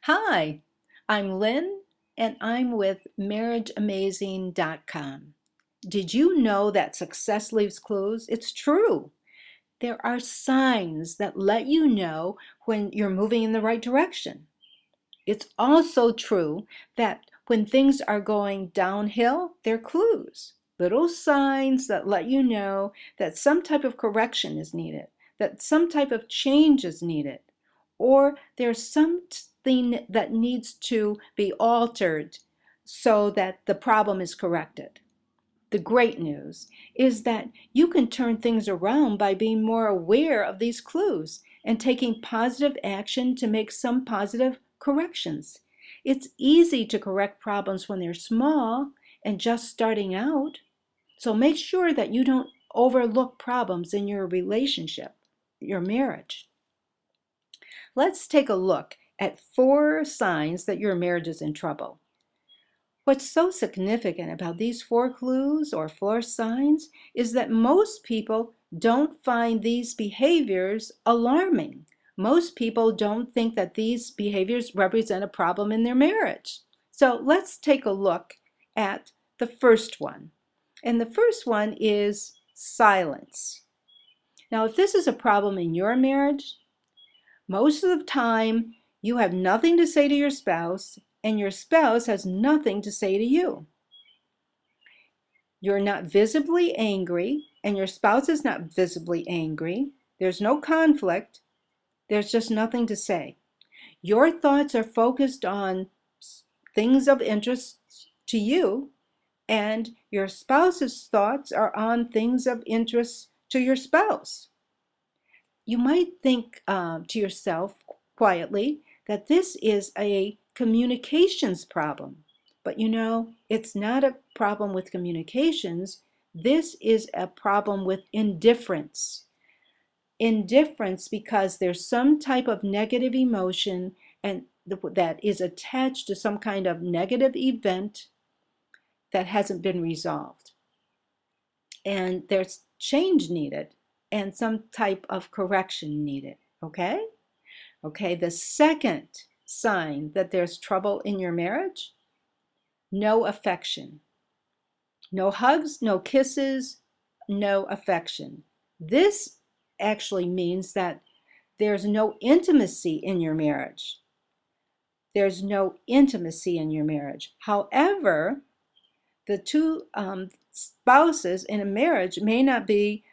Hi, I'm Lynn and I'm with marriageamazing.com. Did you know that success leaves clues? It's true. There are signs that let you know when you're moving in the right direction. It's also true that when things are going downhill, they're clues, little signs that let you know that some type of correction is needed, that some type of change is needed, or there's something that needs to be altered so that the problem is corrected. The great news is that you can turn things around by being more aware of these clues and taking positive action to make some positive corrections. It's easy to correct problems when they're small and just starting out. So make sure that you don't overlook problems in your relationship, your marriage. Let's take a look at 4 signs that your marriage is in trouble. What's so significant about these 4 clues or 4 signs is that most people don't find these behaviors alarming. Most people don't think that these behaviors represent a problem in their marriage. So let's take a look at the first one. And the first one is silence. Now, if this is a problem in your marriage, most of the time you have nothing to say to your spouse and your spouse has nothing to say to you. You're not visibly angry, and your spouse is not visibly angry. There's no conflict. There's just nothing to say. Your thoughts are focused on things of interest to you, and your spouse's thoughts are on things of interest to your spouse. You might think to yourself quietly that this is a communications problem. But it's not a problem with communications. This is a problem with indifference. Indifference because there's some type of negative emotion and that is attached to some kind of negative event that hasn't been resolved. And there's change needed and some type of correction needed, okay? Okay, the second sign that there's trouble in your marriage, no affection. No hugs, no kisses, no affection. This actually means that there's no intimacy in your marriage. There's no intimacy in your marriage. However, the two spouses in a marriage may not be,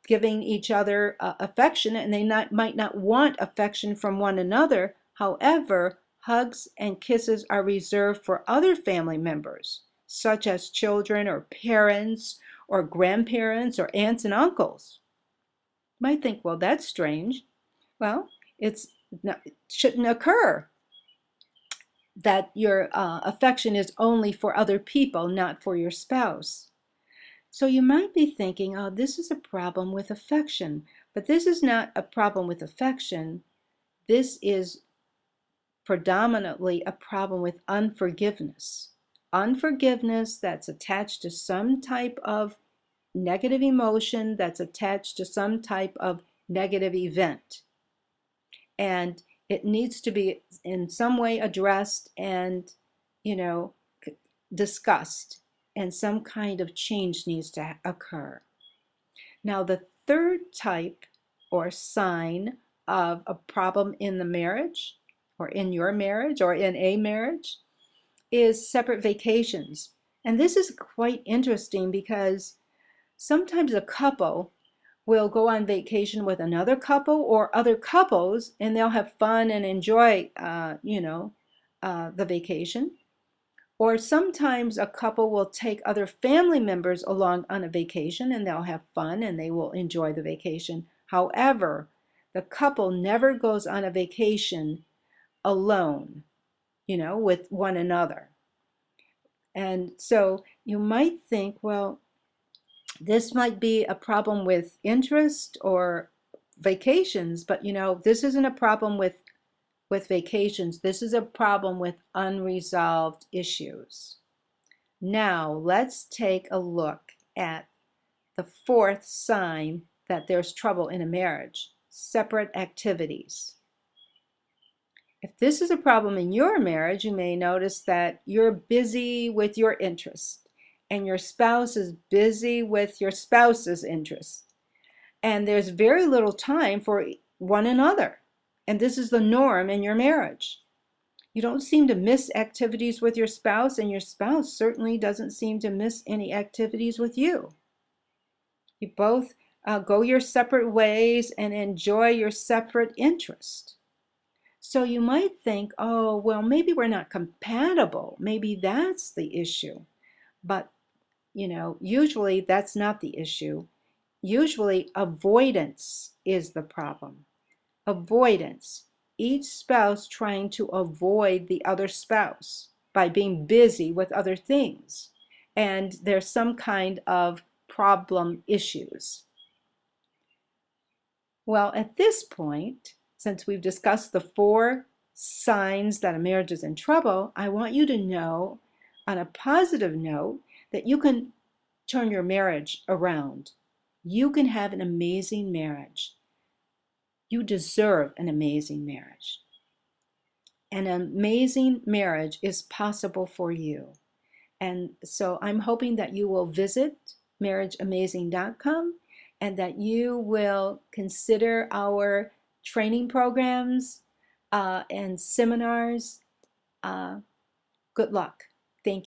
giving each other affection, and they might not want affection from one another. However, hugs and kisses are reserved for other family members, such as children or parents or grandparents or aunts and uncles. You might think, well, that's strange. Well, it shouldn't occur that your affection is only for other people, not for your spouse. So you might be thinking, oh, this is a problem with affection. But this is not a problem with affection. This is predominantly a problem with unforgiveness. Unforgiveness that's attached to some type of negative emotion, that's attached to some type of negative event. And it needs to be in some way addressed and, discussed, and some kind of change needs to occur. Now, the third type or sign of a problem in the marriage, or in your marriage, or in a marriage, is separate vacations. And this is quite interesting because sometimes a couple will go on vacation with another couple or other couples, and they'll have fun and enjoy, the vacation. Or sometimes a couple will take other family members along on a vacation and they'll have fun and they will enjoy the vacation. However, the couple never goes on a vacation alone, with one another. And so you might think, well, this might be a problem with interest or vacations, but this isn't a problem with vacations. This is a problem with unresolved issues. Now, let's take a look at the fourth sign that there's trouble in a marriage, separate activities. If this is a problem in your marriage, you may notice that you're busy with your interests and your spouse is busy with your spouse's interests. And there's very little time for one another. And this is the norm in your marriage. You don't seem to miss activities with your spouse, and your spouse certainly doesn't seem to miss any activities with you. You both go your separate ways and enjoy your separate interests. So you might think, oh, well, maybe we're not compatible. Maybe that's the issue. But, usually that's not the issue. Usually avoidance is the problem. Avoidance. Each spouse trying to avoid the other spouse by being busy with other things. And there's some kind of problem issues. Well, at this point, since we've discussed the 4 signs that a marriage is in trouble, I want you to know, on a positive note, that you can turn your marriage around. You can have an amazing marriage. You deserve an amazing marriage. An amazing marriage is possible for you. And so I'm hoping that you will visit marriageamazing.com and that you will consider our training programs and seminars. Good luck.